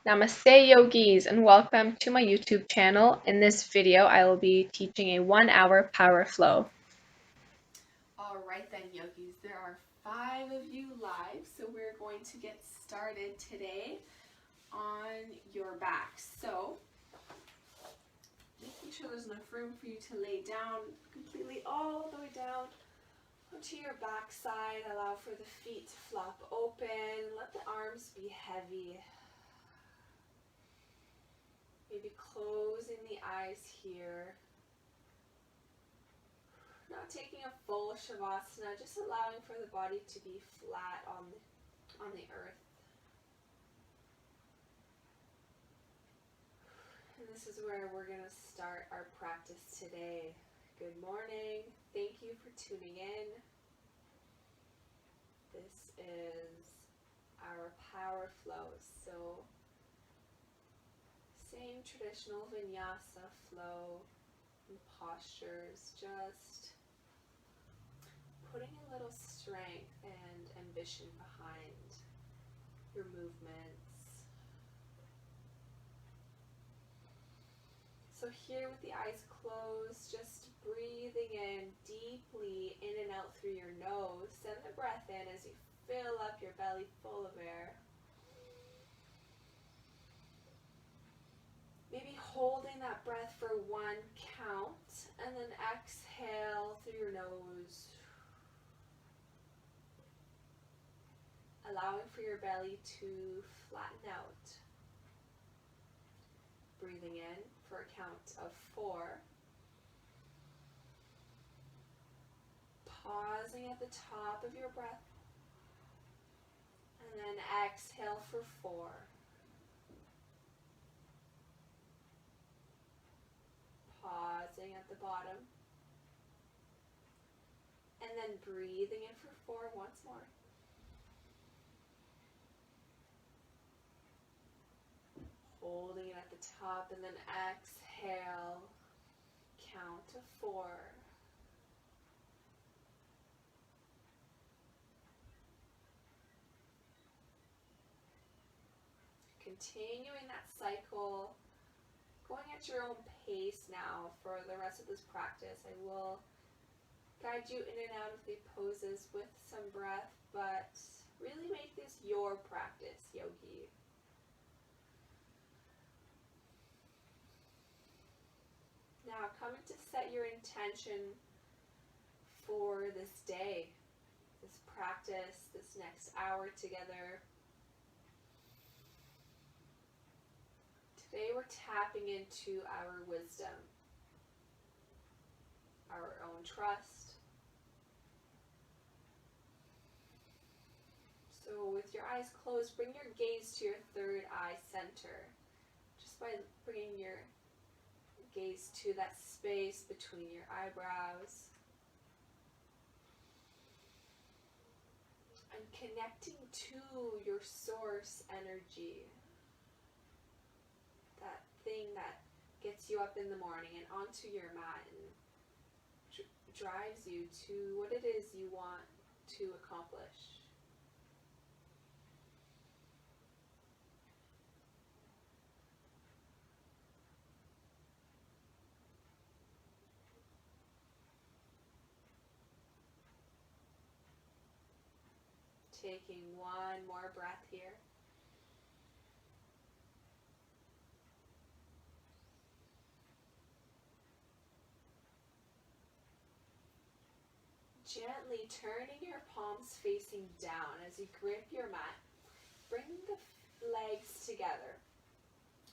Namaste Yogis and welcome to my YouTube channel. In this video, I will be teaching a 1-hour power flow. Alright then, yogis, there are 5 of you live, so we're going to get started today on your back. So, making sure there's enough room for you to lay down completely all the way down onto your back side. Allow for the feet to flop open. Let the arms be heavy. Maybe closing the eyes here. Not taking a full shavasana, just allowing for the body to be flat on the earth. And this is where we're going to start our practice today. Good morning. Thank you for tuning in. This is our power flow. So, same traditional vinyasa flow and postures, just putting a little strength and ambition behind your movements. So here with the eyes closed, just breathing in deeply in and out through your nose. Send the breath in as you fill up your belly full of air. Maybe holding that breath for 1 count and then exhale through your nose. Allowing for your belly to flatten out. Breathing in for a count of 4. Pausing at the top of your breath. And then exhale for 4. Pausing at the bottom. And then breathing in for 4 once more. Holding it at the top and then exhale, count to 4. Continuing that cycle, going at your own pace now for the rest of this practice. I will guide you in and out of the poses with some breath, but really make this your practice, yogi. Now, coming to set your intention for this day, this practice, this next hour together. Today we're tapping into our wisdom, our own trust. So with your eyes closed, bring your gaze to your third eye center, just by bringing your gaze to that space between your eyebrows and connecting to your source energy, that thing that gets you up in the morning and onto your mat and drives you to what it is you want to accomplish. Taking one more breath here. Gently turning your palms facing down as you grip your mat. Bring the legs together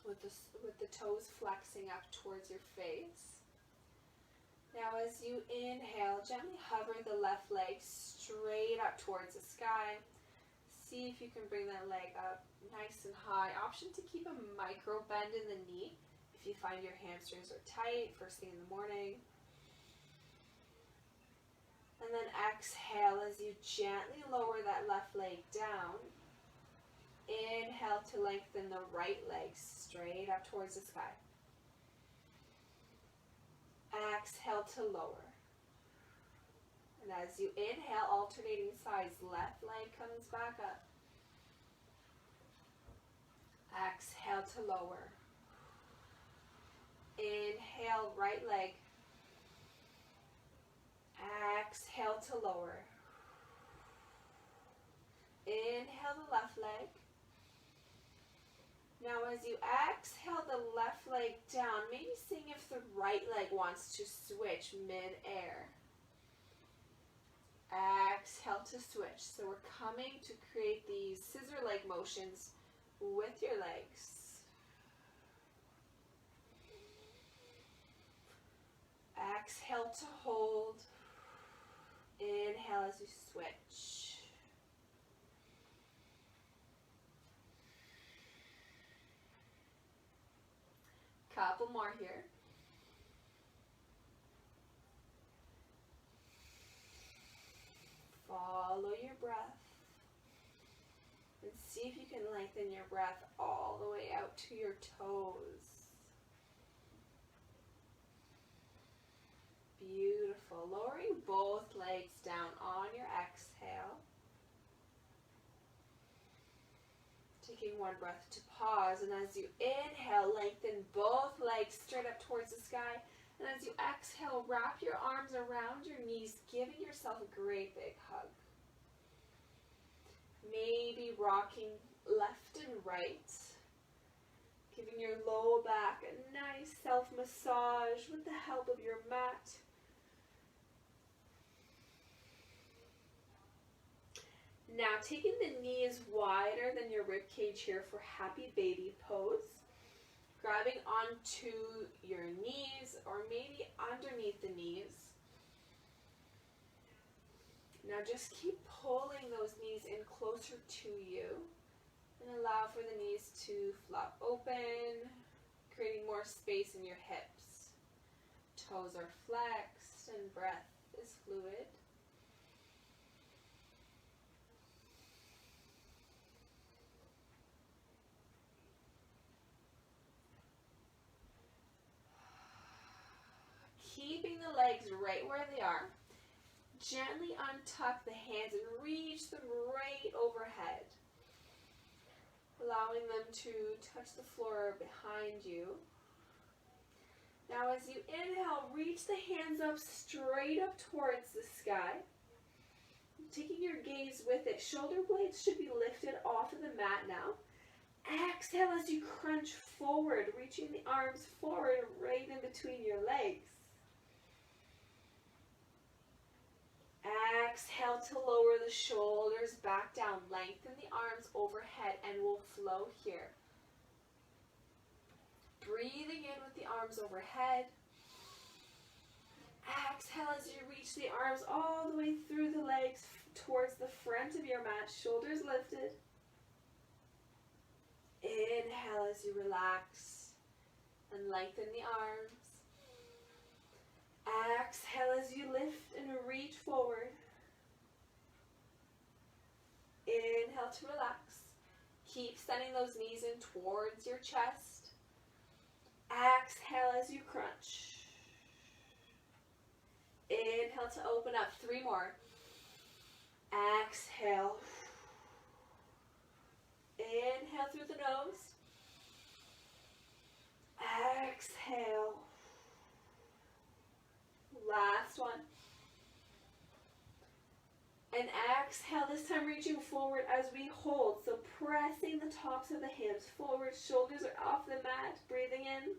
with the toes flexing up towards your face. Now as you inhale, gently hover the left leg straight up towards the sky. See if you can bring that leg up nice and high. Option to keep a micro bend in the knee if you find your hamstrings are tight first thing in the morning. And then exhale as you gently lower that left leg down. Inhale to lengthen the right leg straight up towards the sky. Exhale to lower. And as you inhale, alternating sides, left leg comes back up. Exhale. to lower. Inhale, right leg. Exhale to lower. Inhale the left leg. Now as you exhale the left leg down, maybe seeing if the right leg wants to switch mid-air. Exhale to switch. So we're coming to create these scissor leg motions with your legs. Exhale to hold. Inhale as you switch. Couple more here. Follow your breath. And see if you can lengthen your breath all the way out to your toes. Beautiful. Lowering both legs down on your exhale. Taking one breath to pause, and as you inhale, lengthen both legs straight up towards the sky. And as you exhale, wrap your arms around your knees, giving yourself a great big hug. Maybe rocking left and right, giving your low back a nice self-massage with the help of your mat. Now taking the knees wider than your rib cage here for happy baby pose. Grabbing onto your knees or maybe underneath the knees. Now just keep pulling those knees in closer to you and allow for the knees to flop open, creating more space in your hips. Toes are flexed and breath is fluid. Keeping the legs right where they are. Gently untuck the hands and reach them right overhead. Allowing them to touch the floor behind you. Now as you inhale, reach the hands up straight up towards the sky. Taking your gaze with it. Shoulder blades should be lifted off of the mat now. Exhale as you crunch forward, reaching the arms forward right in between your legs. Exhale to lower the shoulders back down. Lengthen the arms overhead and we'll flow here. Breathing in with the arms overhead. Exhale as you reach the arms all the way through the legs towards the front of your mat. Shoulders lifted. Inhale as you relax and lengthen the arms. Exhale as you lift and reach forward. Inhale to relax. Keep sending those knees in towards your chest. Exhale as you crunch. Inhale to open up. 3 more. Exhale. Inhale through the nose. Exhale. Last one. And exhale, this time reaching forward as we hold. So pressing the tops of the hips forward, shoulders are off the mat, breathing in.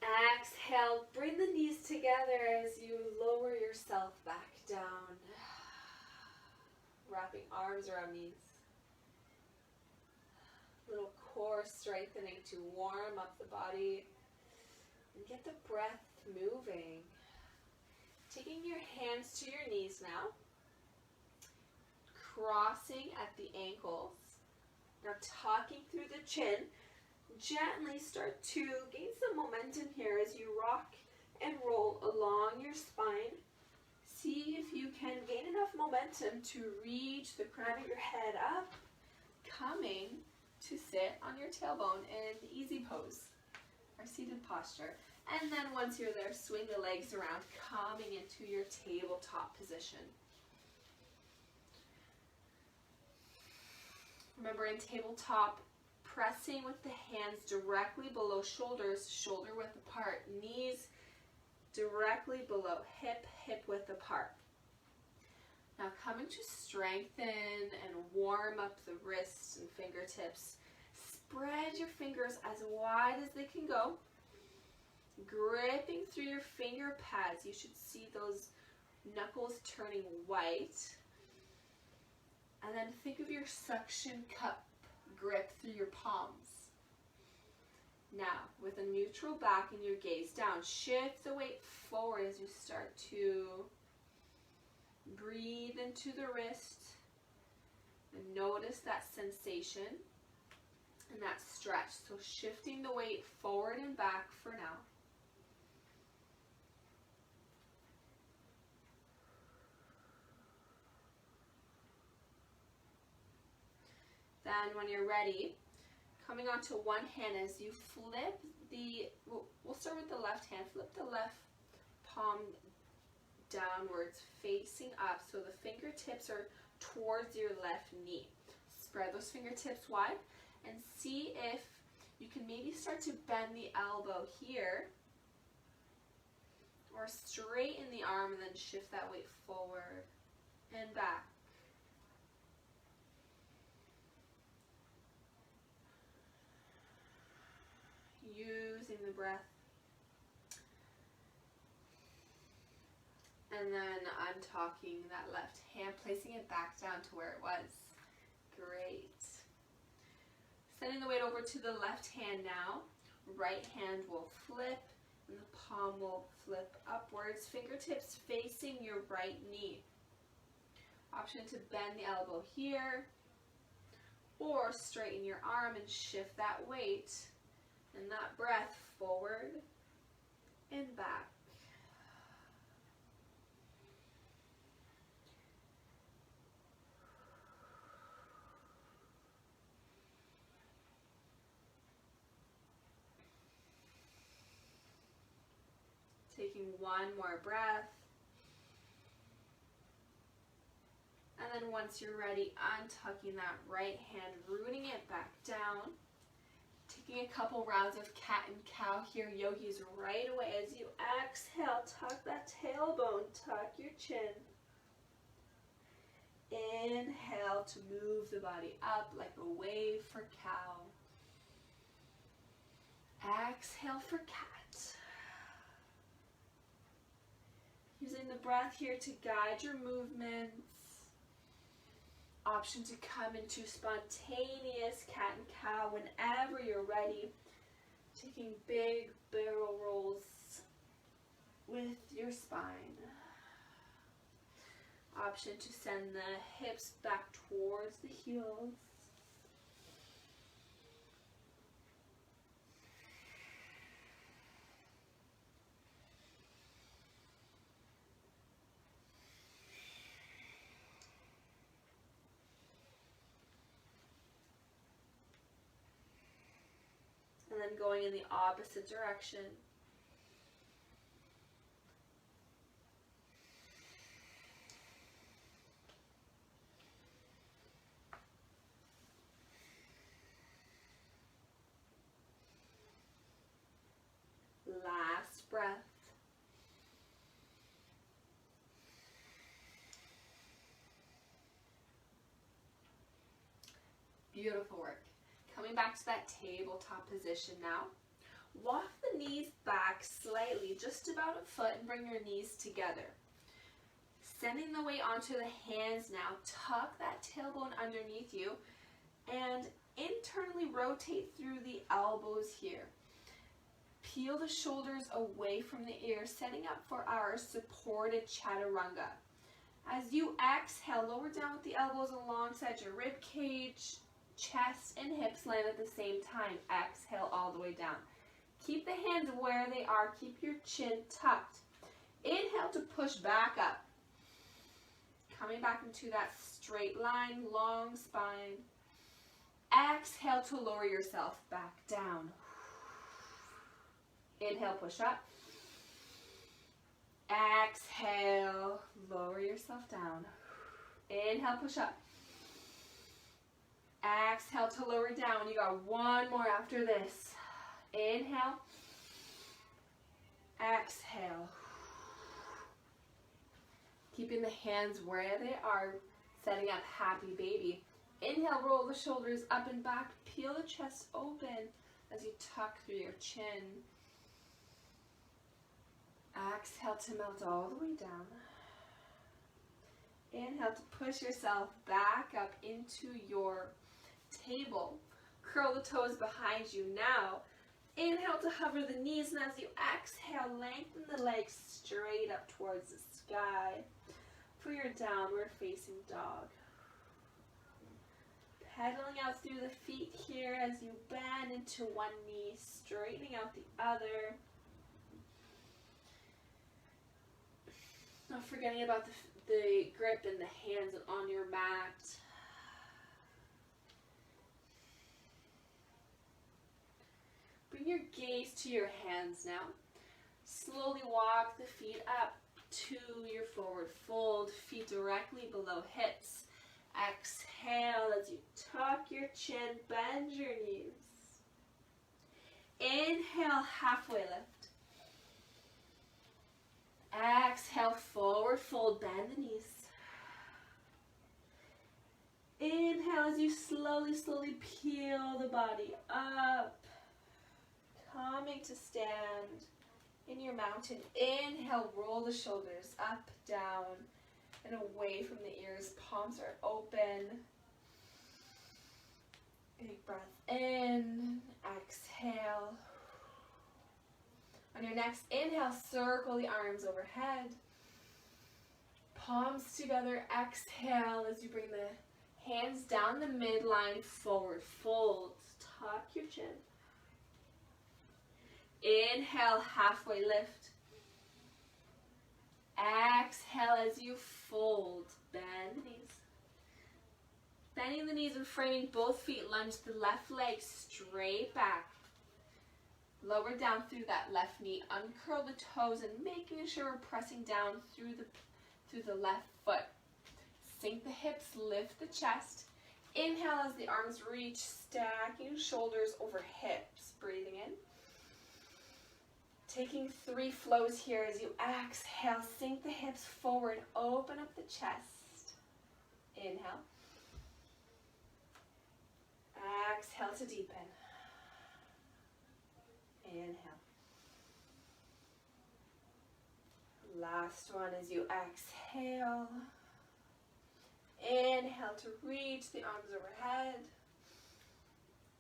Exhale, bring the knees together as you lower yourself back down. Wrapping arms around knees. Little core strengthening to warm up the body. And get the breath moving. Taking your hands to your knees now. Crossing at the ankles. Now tucking through the chin. Gently start to gain some momentum here as you rock and roll along your spine. See if you can gain enough momentum to reach the crown of your head up. Coming to sit on your tailbone in easy pose. Our seated posture. And then once you're there, swing the legs around, coming into your tabletop position. Remember in tabletop, pressing with the hands directly below shoulders, shoulder width apart, knees directly below, hip width apart. Now coming to strengthen and warm up the wrists and fingertips. Spread your fingers as wide as they can go. Gripping through your finger pads. You should see those knuckles turning white. And then think of your suction cup grip through your palms. Now, with a neutral back and your gaze down, shift the weight forward as you start to breathe into the wrist and notice that sensation and that stretch. So shifting the weight forward and back for now. Then when you're ready, coming onto one hand as you flip we'll start with the left hand, flip the left palm downwards, facing up, so the fingertips are towards your left knee. Spread those fingertips wide and see if you can maybe start to bend the elbow here or straighten the arm and then shift that weight forward and back. Using the breath. And then I'm talking that left hand, placing it back down to where it was. Great. Sending the weight over to the left hand now. Right hand will flip and the palm will flip upwards. Fingertips facing your right knee. Option to bend the elbow here or straighten your arm and shift that weight and that breath forward and back. Taking one more breath. And then once you're ready, untucking that right hand, rooting it back down. Taking a couple rounds of cat and cow here, yogis, right away as you exhale, tuck that tailbone, tuck your chin. Inhale to move the body up like a wave for cow. Exhale for cat. Using the breath here to guide your movements. Option to come into spontaneous cat and cow whenever you're ready. Taking big barrel rolls with your spine. Option to send the hips back towards the heels. And then going in the opposite direction. Last breath. Beautiful work. Coming back to that tabletop position now. Walk the knees back slightly, just about a foot, and bring your knees together. Sending the weight onto the hands now. Tuck that tailbone underneath you and internally rotate through the elbows here. Peel the shoulders away from the ears, setting up for our supported chaturanga. As you exhale, lower down with the elbows alongside your rib cage, chest and hips land at the same time. Exhale all the way down. Keep the hands where they are. Keep your chin tucked. Inhale to push back up. Coming back into that straight line, long spine. Exhale to lower yourself back down. Inhale, push up. Exhale, lower yourself down. Inhale, push up. Exhale to lower down. You got one more after this. Inhale. Exhale. Keeping the hands where they are, setting up happy baby. Inhale, roll the shoulders up and back. Peel the chest open as you tuck through your chin. Exhale to melt all the way down. Inhale to push yourself back up into your table. Curl the toes behind you now. Inhale to hover the knees, and as you exhale, lengthen the legs straight up towards the sky for your downward facing dog. Pedaling out through the feet here as you bend into one knee, straightening out the other. Not forgetting about the grip in the hands and on your mat. Bring your gaze to your hands now. Slowly walk the feet up to your forward fold, feet directly below hips. Exhale as you tuck your chin, bend your knees. Inhale, halfway lift. Exhale, forward fold, bend the knees. Inhale as you slowly peel the body up, coming to stand in your mountain. Inhale, roll the shoulders up, down, and away from the ears. Palms are open. Big breath in. Exhale. On your next inhale, circle the arms overhead. Palms together. Exhale as you bring the hands down the midline, forward fold. Tuck your chin. Inhale, halfway lift. Exhale as you fold. Bend the knees. Bending the knees and framing both feet. Lunge the left leg straight back. Lower down through that left knee. Uncurl the toes and making sure we're pressing down through the left foot. Sink the hips, lift the chest. Inhale as the arms reach, stacking shoulders over hips. Breathing in. Taking 3 flows here as you exhale. Sink the hips forward, open up the chest. Inhale. Exhale to deepen. Inhale. Last one as you exhale. Inhale to reach the arms overhead.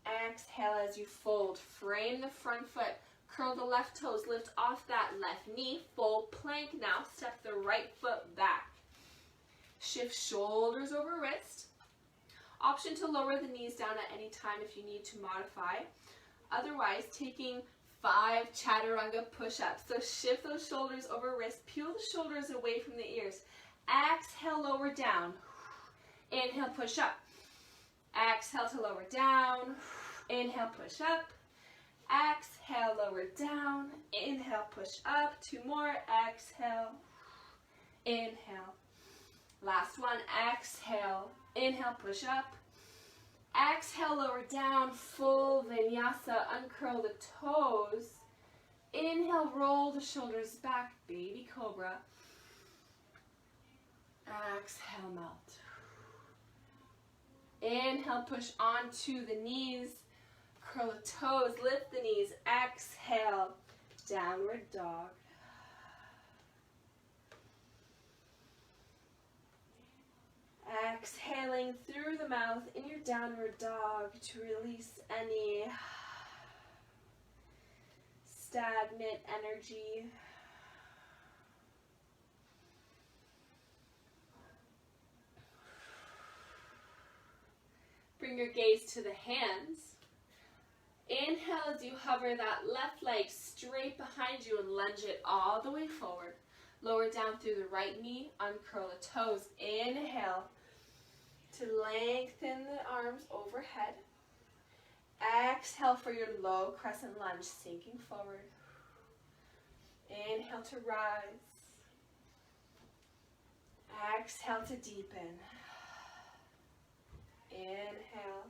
Exhale as you fold. Frame the front foot. Curl the left toes. Lift off that left knee. Full plank now. Step the right foot back. Shift shoulders over wrist. Option to lower the knees down at any time if you need to modify. Otherwise, taking 5 chaturanga push-ups. So shift those shoulders over wrist. Peel the shoulders away from the ears. Exhale, lower down. Inhale, push up. Exhale to lower down. Inhale, push up. Exhale, lower down. Inhale, push up. 2 more. Exhale. Inhale. Last one. Exhale. Inhale, push up. Exhale, lower down. Full vinyasa. Uncurl the toes. Inhale, roll the shoulders back. Baby cobra. Exhale, melt. Inhale, push onto the knees. Curl the toes, lift the knees. Exhale, downward dog. Exhaling through the mouth in your downward dog to release any stagnant energy. Bring your gaze to the hands. Inhale as you hover that left leg straight behind you and lunge it all the way forward. Lower down through the right knee, uncurl the toes. Inhale to lengthen the arms overhead. Exhale for your low crescent lunge, sinking forward. Inhale to rise. Exhale to deepen. Inhale.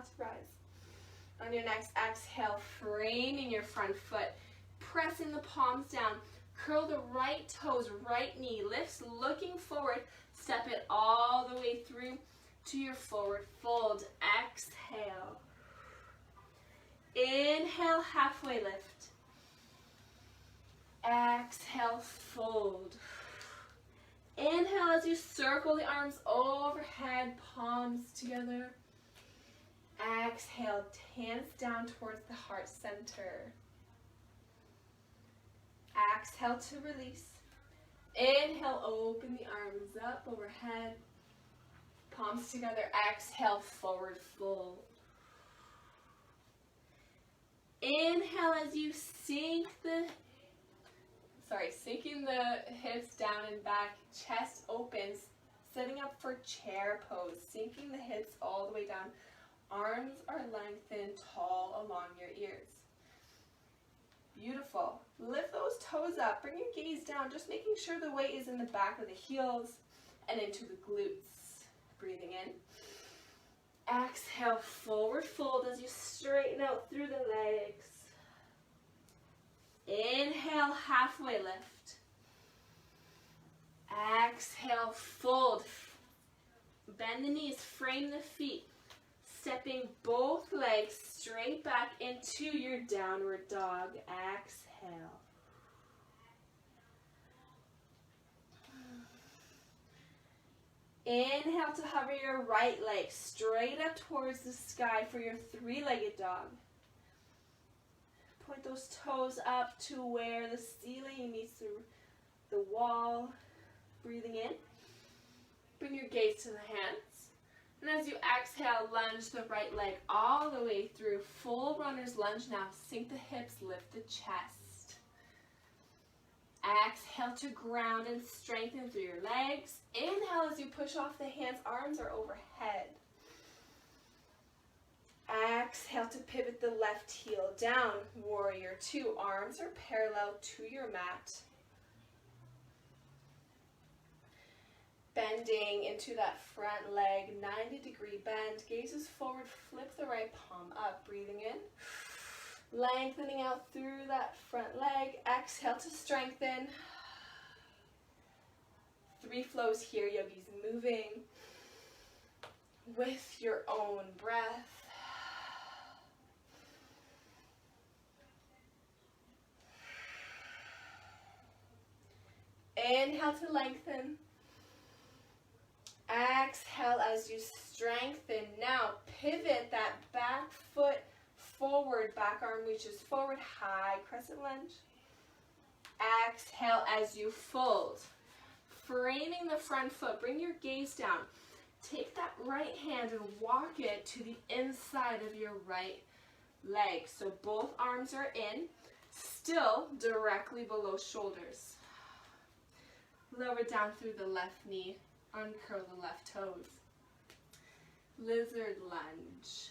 to rise. On your next exhale, framing your front foot, pressing the palms down. Curl the right toes, right knee lifts, looking forward. Step it all the way through to your forward fold. Exhale. Inhale, halfway lift. Exhale, fold. Inhale as you circle the arms overhead, palms together. Exhale, hands down towards the heart center. Exhale to release. Inhale, open the arms up overhead, palms together. Exhale, forward fold. Inhale as you sinking the hips down and back, chest opens, setting up for chair pose, sinking the hips all the way down. Arms are lengthened, tall along your ears. Beautiful. Lift those toes up, bring your gaze down, just making sure the weight is in the back of the heels and into the glutes. Breathing in. Exhale, forward fold as you straighten out through the legs. Inhale, halfway lift. Exhale, fold. Bend the knees, frame the feet. Stepping both legs straight back into your downward dog. Exhale. Inhale to hover your right leg straight up towards the sky for your three-legged dog. Point those toes up to where the ceiling meets the wall. Breathing in. Bring your gaze to the hands. And as you exhale, lunge the right leg all the way through. Full runner's lunge now. Sink the hips, lift the chest. Exhale to ground and strengthen through your legs. Inhale as you push off the hands, arms are overhead. Exhale to pivot the left heel down. Warrior two, arms are parallel to your mat. Bending into that front leg, 90-degree bend. Gazes forward, flip the right palm up. Breathing in. Lengthening out through that front leg. Exhale to strengthen. Three flows here, yogis, moving with your own breath. Inhale to lengthen. Exhale as you strengthen. Now pivot that back foot forward. Back arm reaches forward. High crescent lunge. Exhale as you fold. Framing the front foot. Bring your gaze down. Take that right hand and walk it to the inside of your right leg. So both arms are in. Still directly below shoulders. Lower down through the left knee. Uncurl the left toes. Lizard lunge.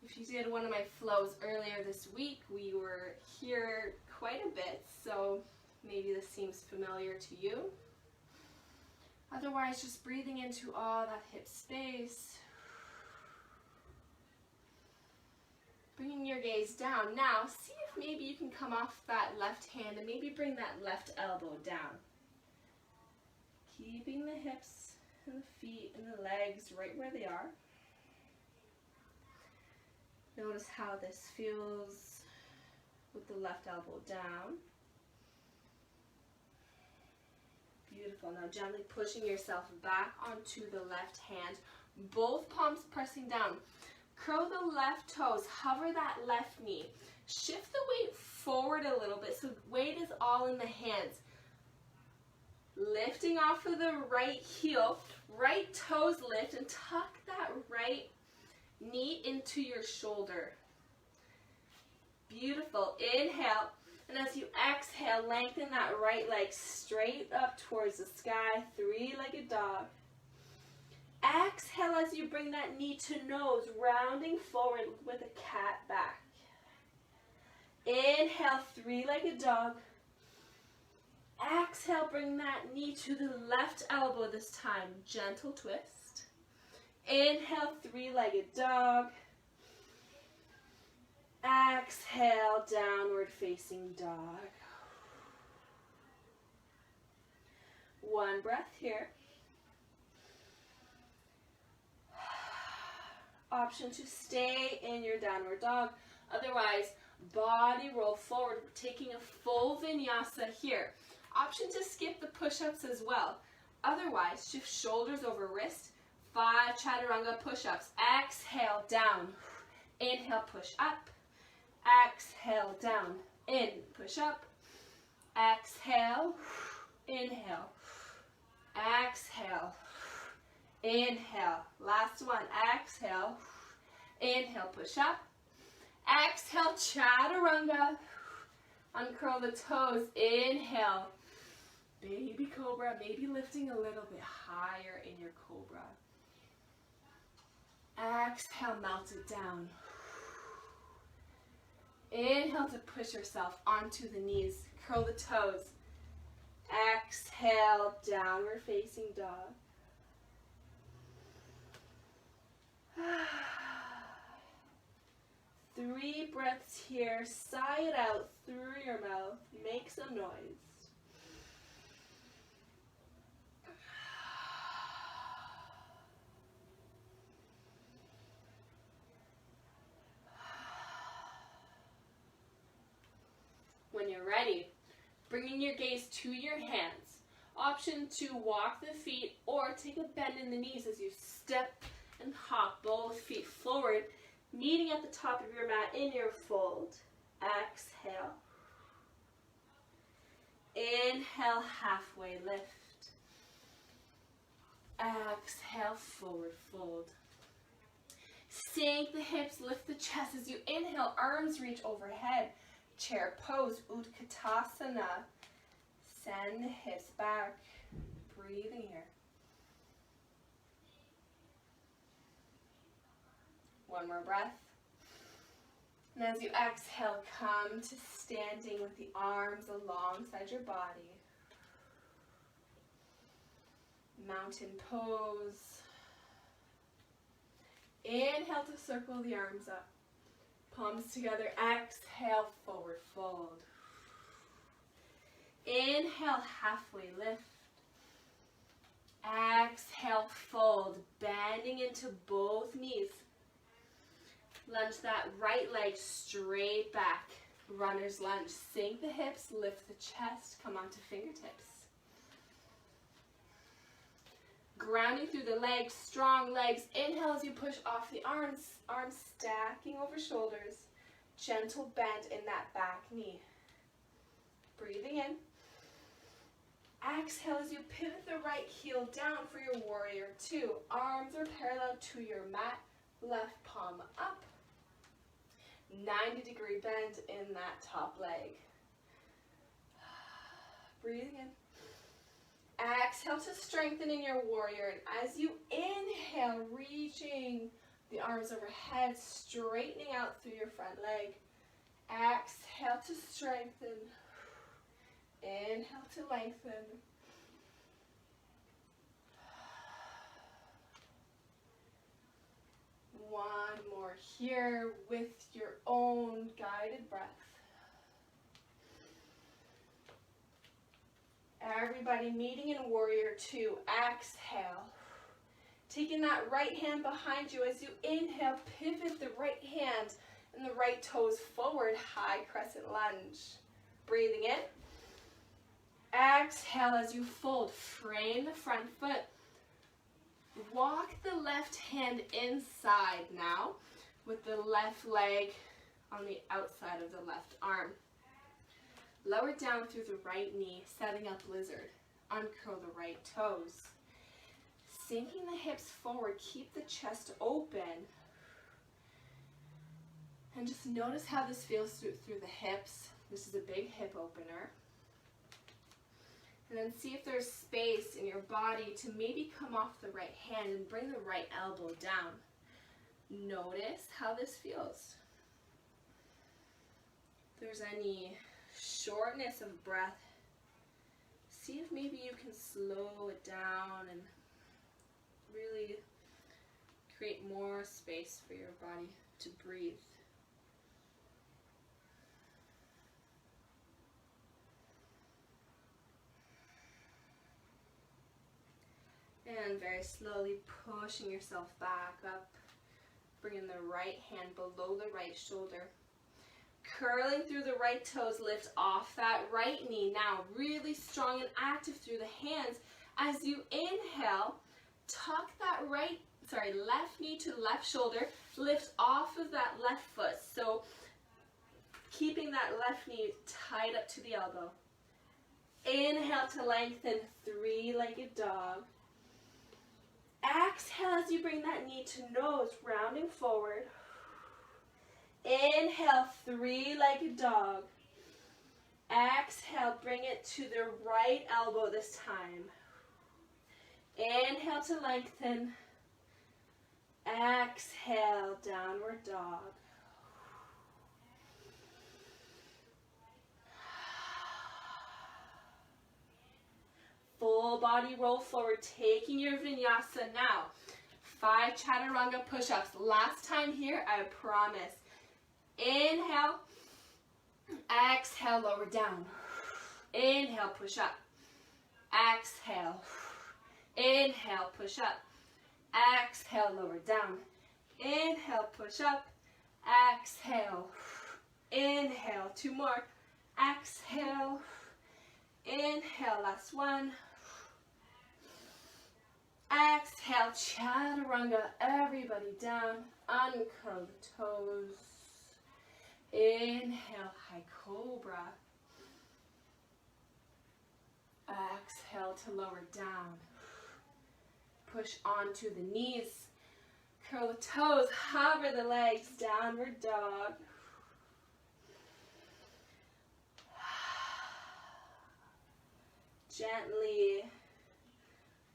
If you did one of my flows earlier this week, we were here quite a bit, so maybe this seems familiar to you. Otherwise, just breathing into all that hip space. Bringing your gaze down. Now, see if maybe you can come off that left hand and maybe bring that left elbow down. Keeping the hips and the feet and the legs right where they are. Notice how this feels with the left elbow down. Beautiful. Now gently pushing yourself back onto the left hand. Both palms pressing down. Curl the left toes. Hover that left knee. Shift the weight forward a little bit so weight is all in the hands. Lifting off of the right heel, right toes lift and tuck that right knee into your shoulder. Beautiful. Inhale, and as you exhale, lengthen that right leg straight up towards the sky, three-legged dog. Exhale as you bring that knee to nose, rounding forward with a cat back. Inhale, three-legged dog. Exhale, bring that knee to the left elbow this time. Gentle twist. Inhale, three-legged dog. Exhale, downward facing dog. One breath here. Option to stay in your downward dog. Otherwise, body roll forward, taking a full vinyasa here. Option to skip the push-ups as well. Otherwise, shift shoulders over wrist. 5 chaturanga push-ups. Exhale, down. Inhale, push up. Exhale, down. In, push up. Exhale. Inhale. Exhale. Inhale. Last one. Exhale. Inhale, push up. Exhale, chaturanga. Uncurl the toes. Inhale. Baby cobra. Maybe lifting a little bit higher in your cobra. Exhale, melt it down. Inhale to push yourself onto the knees. Curl the toes. Exhale, downward facing dog. 3 breaths here. Sigh it out through your mouth. Make some noise. When you're ready, bringing your gaze to your hands. Option to walk the feet or take a bend in the knees as you step and hop both feet forward, meeting at the top of your mat in your fold. Exhale. Inhale, halfway lift. Exhale, forward fold. Sink the hips, lift the chest as you inhale, arms reach overhead. Chair pose, Utkatasana. Send the hips back. Breathing here. One more breath. And as you exhale, come to standing with the arms alongside your body. Mountain pose. Inhale to circle the arms up. Palms together. Exhale, forward fold. Inhale, halfway lift. Exhale, fold, bending into both knees. Lunge that right leg straight back. Runner's lunge. Sink the hips, lift the chest, come onto fingertips. Grounding through the legs, strong legs. Inhale as you push off the arms, arms stacking over shoulders. Gentle bend in that back knee. Breathing in. Exhale as you pivot the right heel down for your warrior 2. Arms are parallel to your mat. Left palm up. 90-degree bend in that top leg. Breathing in. Exhale to strengthen in your warrior. And as you inhale, reaching the arms overhead, straightening out through your front leg. Exhale to strengthen. Inhale to lengthen. One more here with your own guided breath. Everybody meeting in warrior 2. Exhale. Taking that right hand behind you as you inhale, pivot the right hand and the right toes forward, high crescent lunge. Breathing in. Exhale as you fold, frame the front foot. Walk the left hand inside now with the left leg on the outside of the left arm. Lower down through the right knee, setting up lizard. Uncurl the right toes. Sinking the hips forward, keep the chest open. And just notice how this feels through the hips. This is a big hip opener. And then see if there's space in your body to maybe come off the right hand and bring the right elbow down. Notice how this feels. If there's any shortness of breath, see if maybe you can slow it down and really Create more space for your body to breathe. And very slowly pushing yourself back up. Bringing the right hand below the right shoulder. Curling through the right toes, lift off that right knee. Now really strong and active through the hands. As you inhale, tuck that left knee to left shoulder. Lift off of that left foot. So keeping that left knee tied up to the elbow. Inhale to lengthen, three-legged dog. Exhale as you bring that knee to nose, rounding forward. Inhale, three-legged dog. Exhale, bring it to the right elbow this time. Inhale to lengthen. Exhale, downward dog. Full body roll forward, taking your vinyasa now. 5 chaturanga push-ups. Last time here, I promise. Inhale. Exhale, lower down. Inhale, push up. Exhale. Inhale, push up. Exhale, lower down. Inhale, push up. Exhale. Inhale, 2 more. Exhale. Inhale, last one. Exhale, chaturanga, everybody down. Uncurl the toes. Inhale, high cobra. Exhale to lower down. Push onto the knees. Curl the toes, hover the legs, downward dog. Gently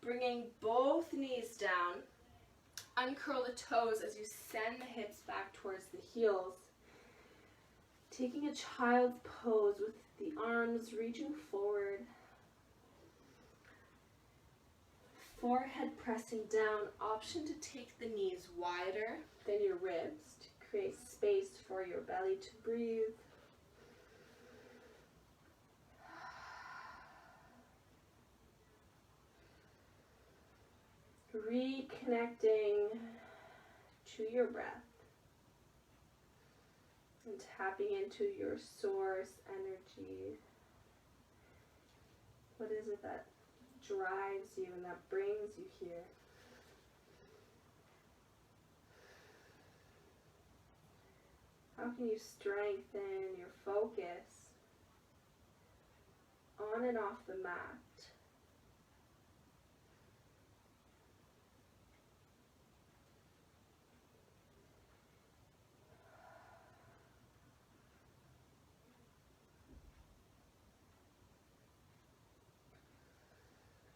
bringing both knees down. Uncurl the toes as you send the hips back towards the heels. Taking a child's pose with the arms reaching forward. Forehead pressing down. Option to take the knees wider than your ribs to create space for your belly to breathe. Reconnecting to your breath and tapping into your source energy. What is it that drives you and that brings you here? How can you strengthen your focus on and off the mat?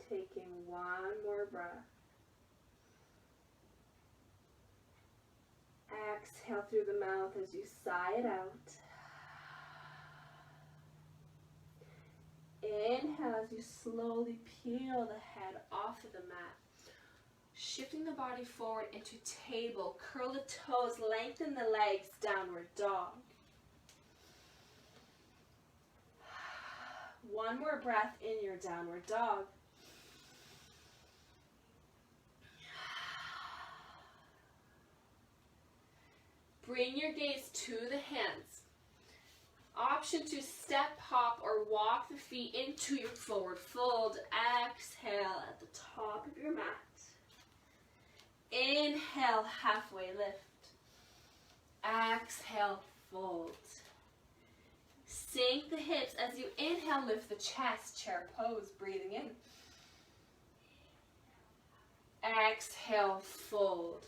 Taking one more breath. Exhale through the mouth as you sigh it out. Inhale as you slowly peel the head off of the mat. Shifting the body forward into table. Curl the toes, lengthen the legs, downward dog. One more breath in your downward dog. Bring your gaze to the hands. Option to step, hop, or walk the feet into your forward fold. Exhale at the top of your mat. Inhale, halfway lift. Exhale, fold. Sink the hips as you inhale, lift the chest, chair pose, breathing in. Exhale, fold.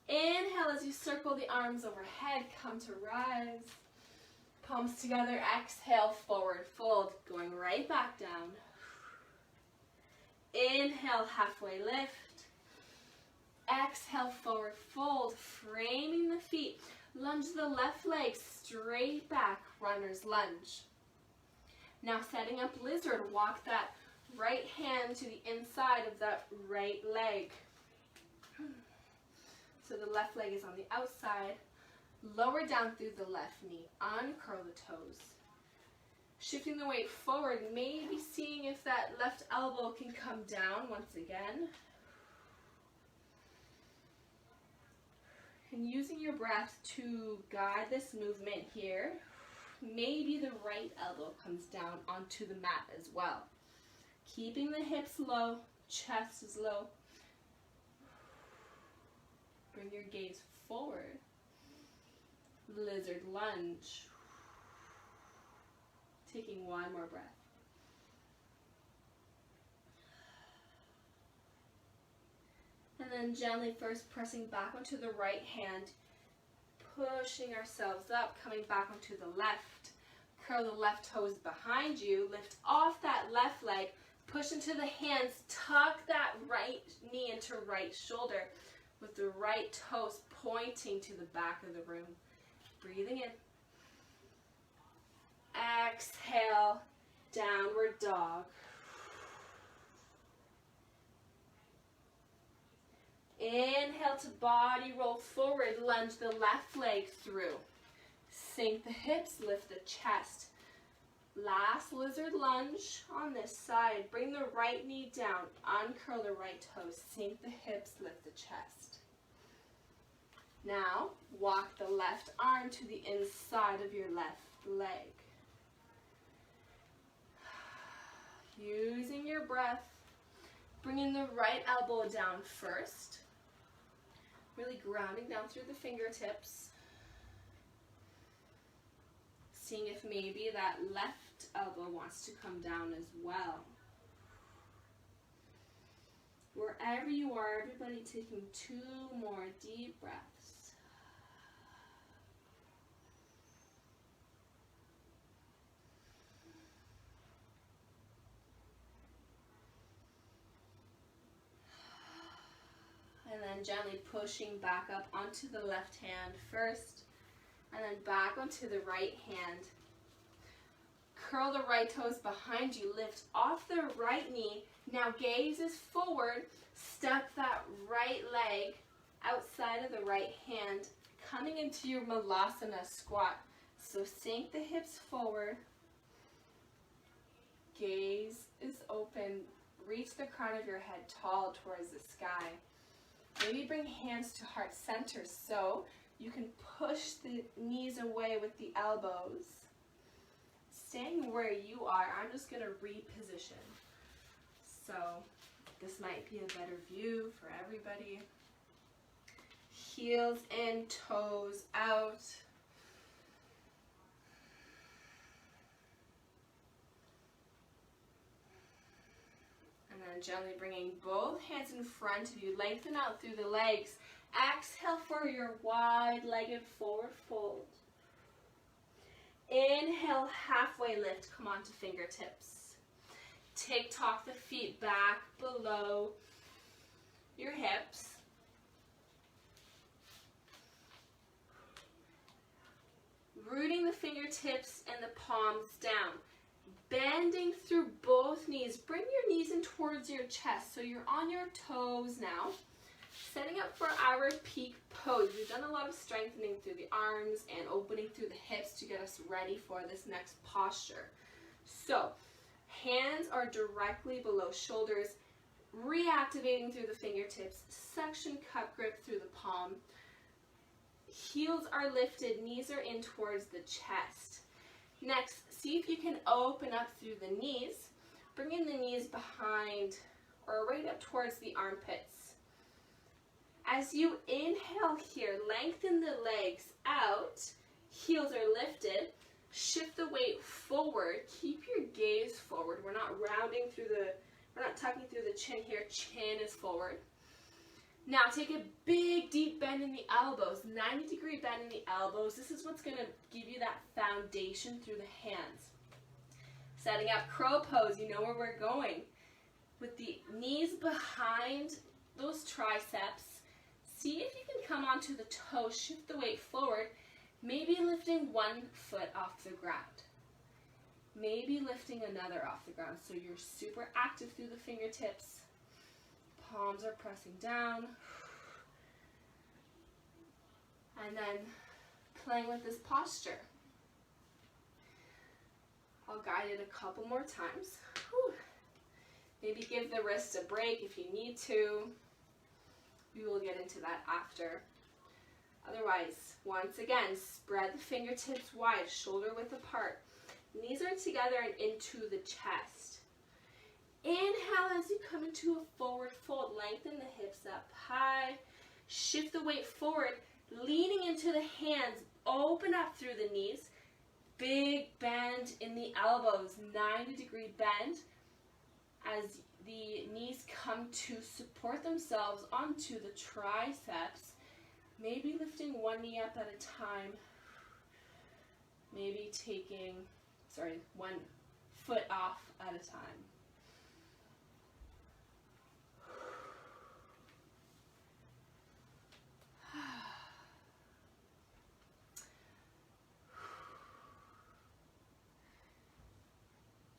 Inhale as you circle the arms overhead, come to rise. Palms together, exhale, forward fold, going right back down. Inhale, halfway lift. Exhale, forward fold, framing the feet. Lunge the left leg straight back, runner's lunge. Now setting up lizard, walk that right hand to the inside of that right leg. So the left leg is on the outside. Lower down through the left knee. Uncurl the toes. Shifting the weight forward, maybe seeing if that left elbow can come down once again. And using your breath to guide this movement here, maybe the right elbow comes down onto the mat as well. Keeping the hips low, chest is low. Bring your gaze forward. Lizard lunge. Taking one more breath. And then gently first pressing back onto the right hand, pushing ourselves up, coming back onto the left. Curl the left toes behind you, lift off that left leg, push into the hands, tuck that right knee into right shoulder with the right toes pointing to the back of the room. Breathing in. Exhale, downward dog. Inhale to body roll forward, lunge the left leg through. Sink the hips, lift the chest. Last lizard lunge on this side. Bring the right knee down, uncurl the right toes, sink the hips, lift the chest. Now, walk the left arm to the inside of your left leg. Using your breath, bringing the right elbow down first. Really grounding down through the fingertips. Seeing if maybe that left elbow wants to come down as well. Wherever you are, everybody taking 2 more deep breaths. And then gently pushing back up onto the left hand first, and then back onto the right hand. Curl the right toes behind you, lift off the right knee. Now gaze is forward, step that right leg outside of the right hand, coming into your Malasana squat. So sink the hips forward, gaze is open, reach the crown of your head tall towards the sky. Maybe bring hands to heart center so you can push the knees away with the elbows. Staying where you are, I'm just going to reposition. So this might be a better view for everybody. Heels in, toes out. And then gently bringing both hands in front of you. Lengthen out through the legs. Exhale for your wide-legged forward fold. Inhale, halfway lift. Come on to fingertips. Talk the feet back below your hips. Rooting the fingertips and the palms down. Bending through both knees. Bring your knees in towards your chest so you're on your toes now. Setting up for our peak pose. We've done a lot of strengthening through the arms and opening through the hips to get us ready for this next posture. So, hands are directly below shoulders, reactivating through the fingertips, suction cup grip through the palm. Heels are lifted, knees are in towards the chest. Next, see if you can open up through the knees, bringing the knees behind or right up towards the armpits. As you inhale here, lengthen the legs out, heels are lifted, shift the weight forward, keep your gaze forward. We're not tucking through the chin here, chin is forward. Now take a big deep bend in the elbows, 90-degree bend in the elbows. This is what's going to give you that foundation through the hands. Setting up crow pose, you know where we're going. With the knees behind those triceps, see if you can come onto the toes, shift the weight forward, maybe lifting one foot off the ground. Maybe lifting another off the ground. So you're super active through the fingertips. Palms are pressing down. And then playing with this posture. I'll guide it a couple more times. Whew. Maybe give the wrist a break if you need to. We will get into that after. Otherwise, once again, spread the fingertips wide, shoulder width apart. Knees are together and into the chest. Inhale as you come into a forward fold. Lengthen the hips up high. Shift the weight forward, leaning into the hands. Open up through the knees. Big bend in the elbows, 90-degree bend as the knees come to support themselves onto the triceps. Maybe lifting one knee up at a time. Maybe taking, one foot off at a time.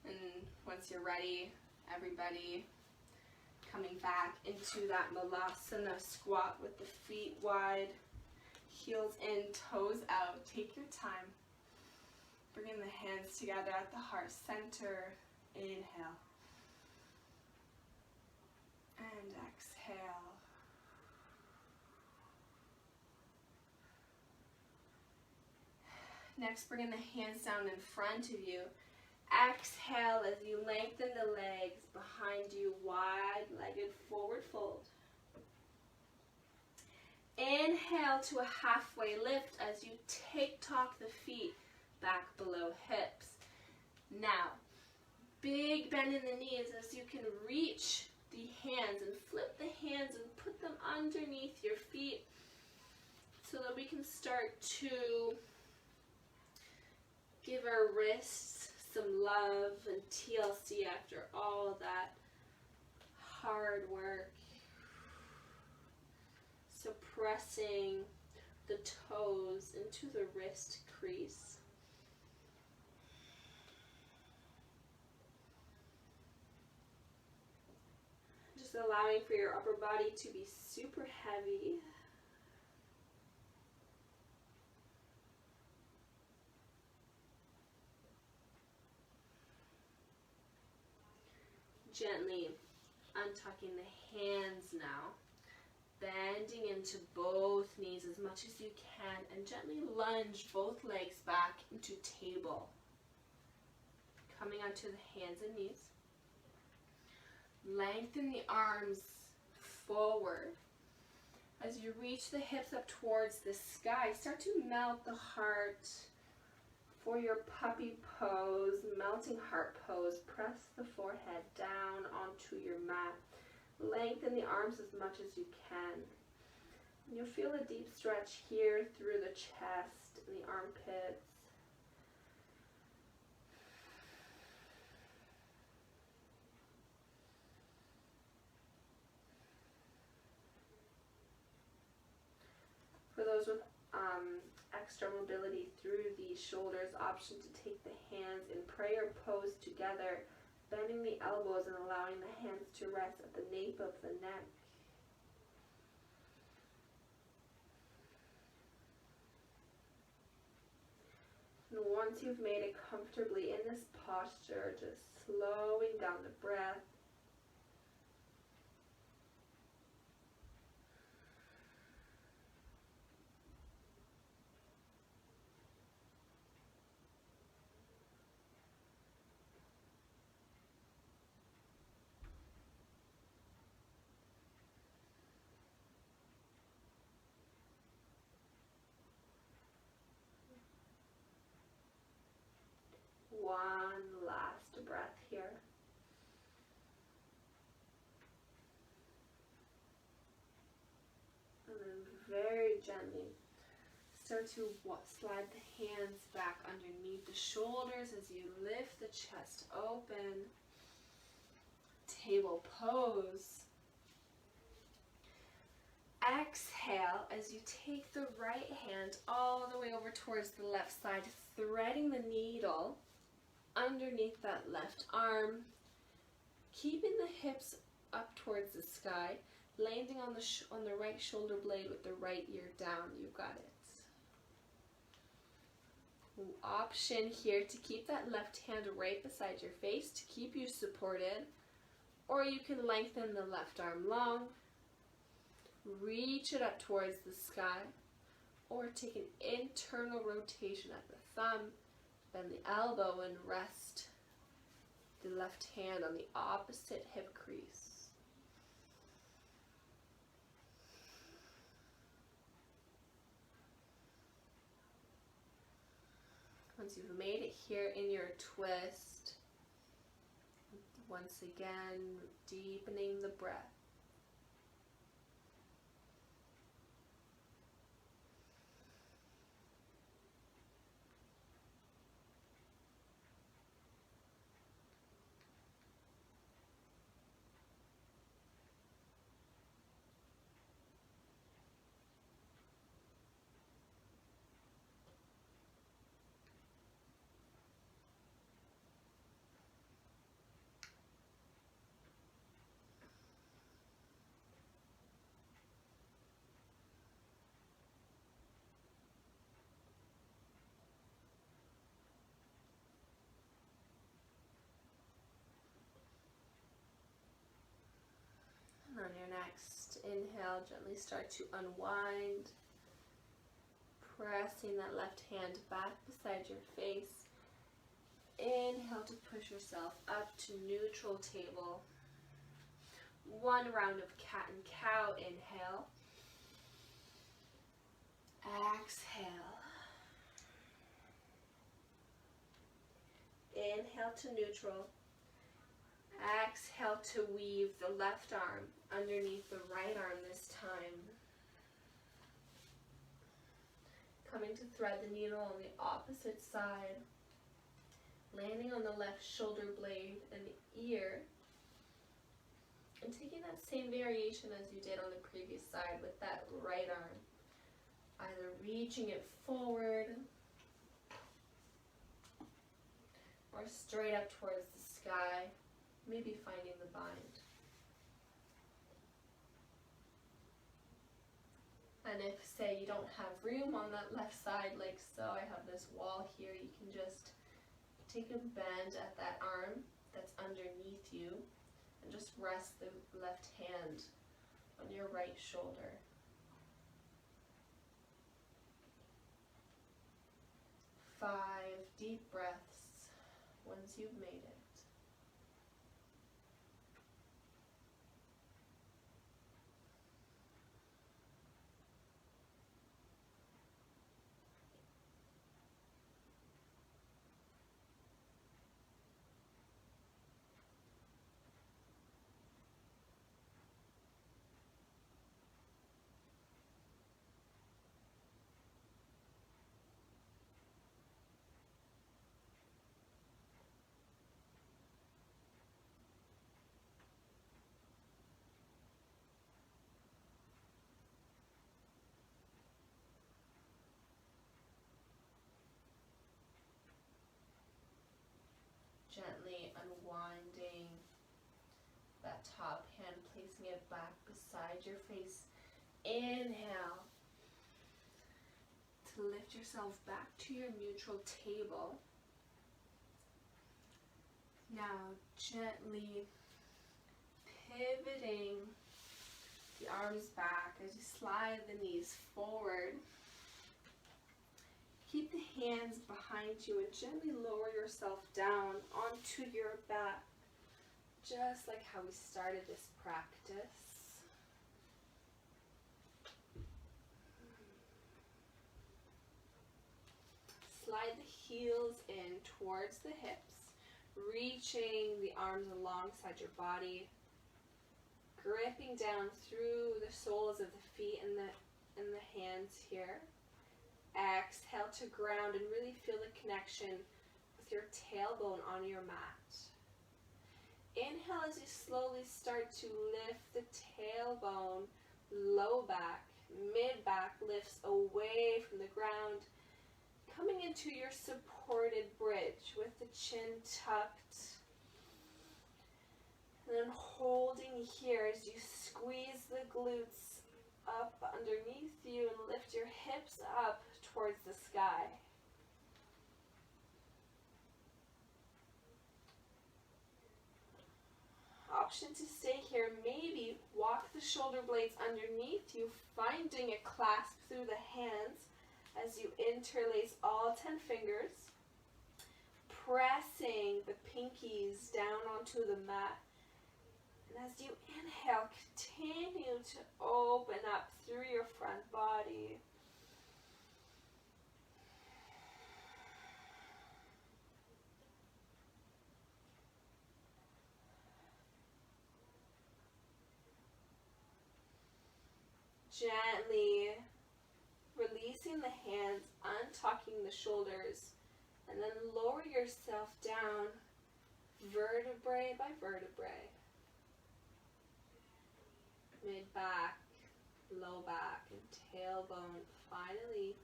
And once you're ready, everybody, coming back into that Malasana squat with the feet wide, heels in, toes out. Take your time. Bringing the hands together at the heart center. Inhale. And exhale. Next, bringing the hands down in front of you. Exhale as you lengthen the legs behind you, wide-legged forward fold. Inhale to a halfway lift as you tick-tock the feet back below hips. Now, big bend in the knees as you can reach the hands and flip the hands and put them underneath your feet so that we can start to give our wrists some love and TLC after all that hard work. So pressing the toes into the wrist crease. Just allowing for your upper body to be super heavy. Gently untucking the hands now, bending into both knees as much as you can, and gently lunge both legs back into table. Coming onto the hands and knees. Lengthen the arms forward. As you reach the hips up towards the sky, start to melt the heart for your puppy pose, melting heart pose. Press the forehead down onto your mat. Lengthen the arms as much as you can. And you'll feel a deep stretch here through the chest and the armpits. For those with extra mobility through the shoulders, option to take the hands in prayer pose together, bending the elbows and allowing the hands to rest at the nape of the neck. And once you've made it comfortably in this posture, just slowing down the breath. One last breath here. And then very gently start to slide the hands back underneath the shoulders as you lift the chest open. Table pose. Exhale as you take the right hand all the way over towards the left side, threading the needle underneath that left arm, keeping the hips up towards the sky, landing on the right shoulder blade with the right ear down. You got it. Option here to keep that left hand right beside your face to keep you supported, or you can lengthen the left arm long, reach it up towards the sky, or take an internal rotation at the thumb, bend the elbow and rest the left hand on the opposite hip crease. Once you've made it here in your twist, once again, deepening the breath. And on your next inhale, gently start to unwind, pressing that left hand back beside your face. Inhale to push yourself up to neutral table. One round of cat and cow. Inhale. Exhale. Inhale to neutral. Exhale to weave the left arm underneath the right arm this time. Coming to thread the needle on the opposite side. Landing on the left shoulder blade and the ear. And taking that same variation as you did on the previous side with that right arm. Either reaching it forward or straight up towards the sky. Maybe finding the bind. And if, say, you don't have room on that left side, like so, I have this wall here, you can just take a bend at that arm that's underneath you and just rest the left hand on your right shoulder. Five deep breaths once you've made it. Gently unwinding that top hand, placing it back beside your face. Inhale to lift yourself back to your neutral table. Now gently pivoting the arms back as you slide the knees forward. Keep the hands behind you and gently lower yourself down onto your back, just like how we started this practice. Slide the heels in towards the hips, reaching the arms alongside your body, gripping down through the soles of the feet and the hands here. Exhale to ground and really feel the connection with your tailbone on your mat. Inhale as you slowly start to lift the tailbone, low back, mid back lifts away from the ground, coming into your supported bridge with the chin tucked. And then holding here as you squeeze the glutes up underneath you and lift your hips up towards the sky. Option to stay here, maybe walk the shoulder blades underneath you, finding a clasp through the hands as you interlace all 10 fingers, pressing the pinkies down onto the mat. And as you inhale, continue to open up through your front body. Gently releasing the hands, untucking the shoulders, and then lower yourself down vertebrae by vertebrae. Mid-back, low back, and tailbone finally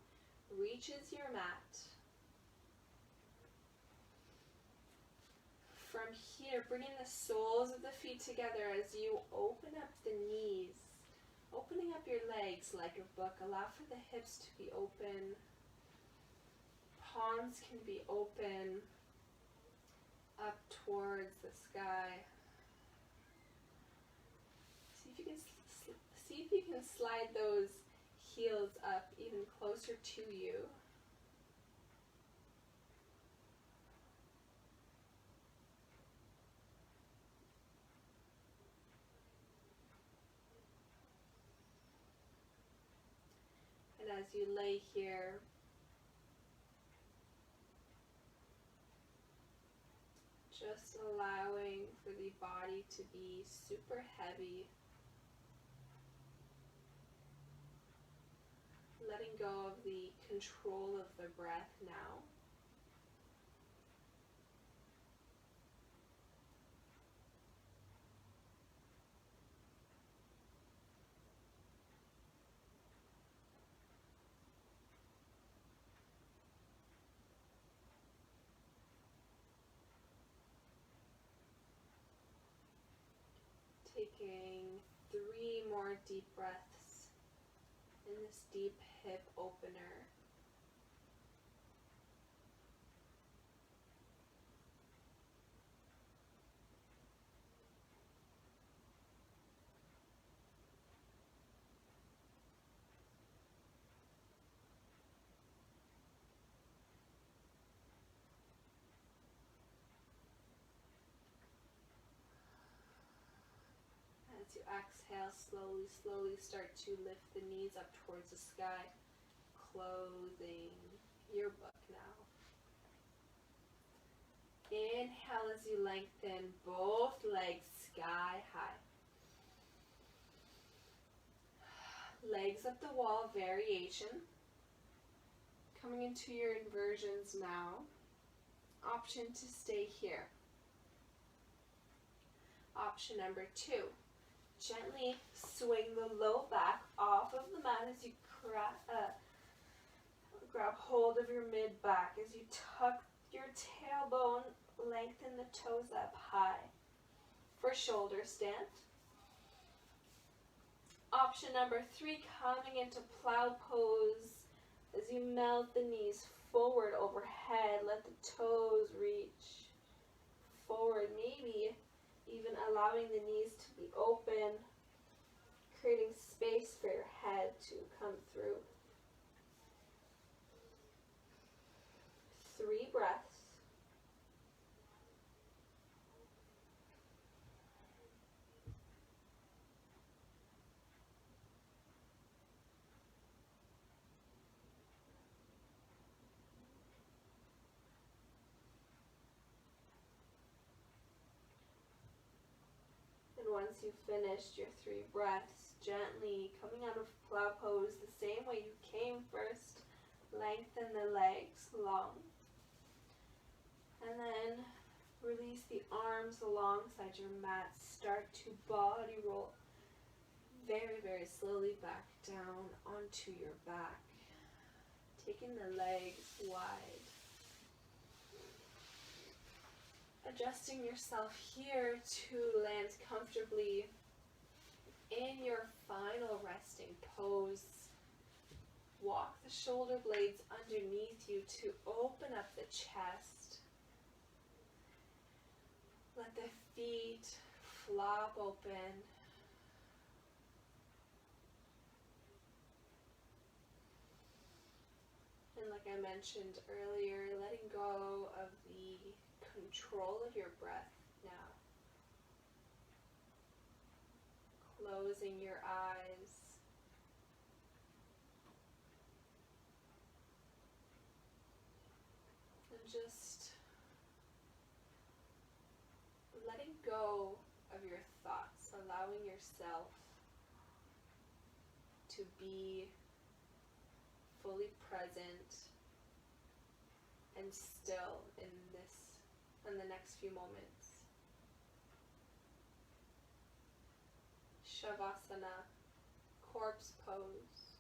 reaches your mat. From here, bringing the soles of the feet together as you open up the knees. Opening up your legs like a book. Allow for the hips to be open. Palms can be open up towards the sky. See if you can slide those heels up even closer to you. As you lay here, just allowing for the body to be super heavy, letting go of the control of the breath now. Taking 3 more deep breaths in this deep hip opener. As you exhale, slowly start to lift the knees up towards the sky, closing your book now. Inhale as you lengthen both legs sky high. Legs up the wall variation. Coming into your inversions now. Option to stay here. Option number 2. Gently swing the low back off of the mat as you grab hold of your mid-back. As you tuck your tailbone, lengthen the toes up high for shoulder stand. Option number 3, coming into plow pose as you melt the knees forward overhead. Let the toes reach forward, maybe even allowing the knees to be open, creating space for your head to come through. 3 breaths. Once you've finished your 3 breaths, gently coming out of plow pose the same way you came first. Lengthen the legs long. And then release the arms alongside your mat. Start to body roll very slowly back down onto your back. Taking the legs wide. Adjusting yourself here to land comfortably in your final resting pose. Walk the shoulder blades underneath you to open up the chest. Let the feet flop open. And like I mentioned earlier, letting go of the control of your breath now. Closing your eyes. And just letting go of your thoughts, allowing yourself to be fully present and still in the next few moments. Shavasana, corpse pose.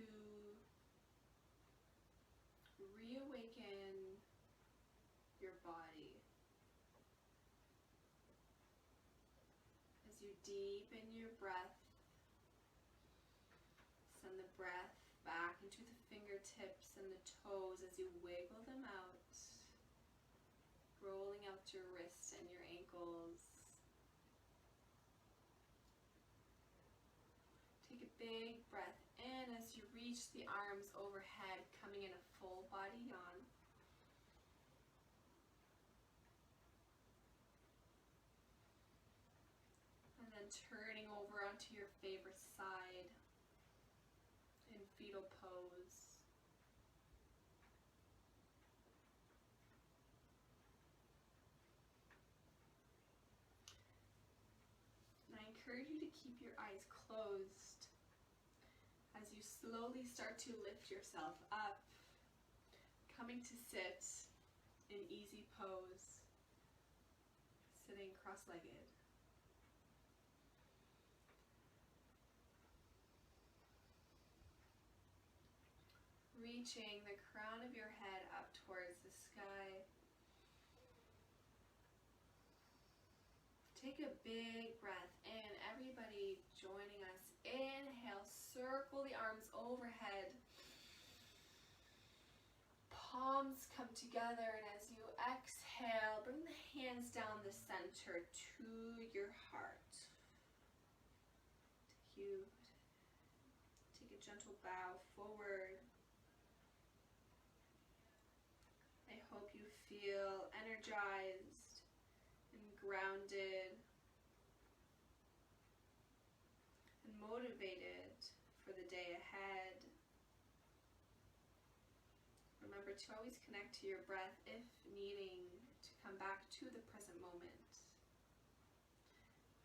to reawaken your body as you deepen your breath. Send the breath back into the fingertips and the toes as you wiggle them out, rolling out your wrists and your ankles. Take a big breath in as you reach the arms overhead, coming in a full body yawn. And then turning over onto your favorite side in fetal pose. And I encourage you to keep your eyes closed as you slowly start to lift yourself up, coming to sit in easy pose, sitting cross-legged. Reaching the crown of your head up towards the sky. Take a big breath in, everybody joining us. Inhale, circle the arms overhead. Palms come together, and as you exhale, bring the hands down the center to your heart. Take a gentle bow forward. I hope you feel energized and grounded and motivated for the day ahead. Remember to always connect to your breath if needing to come back to the present moment.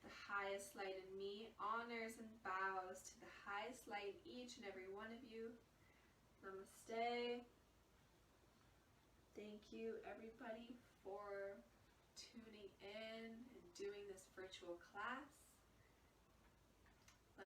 The highest light in me honors and bows to the highest light in each and every one of you. Namaste. Thank you, everybody, for tuning in and doing this virtual class.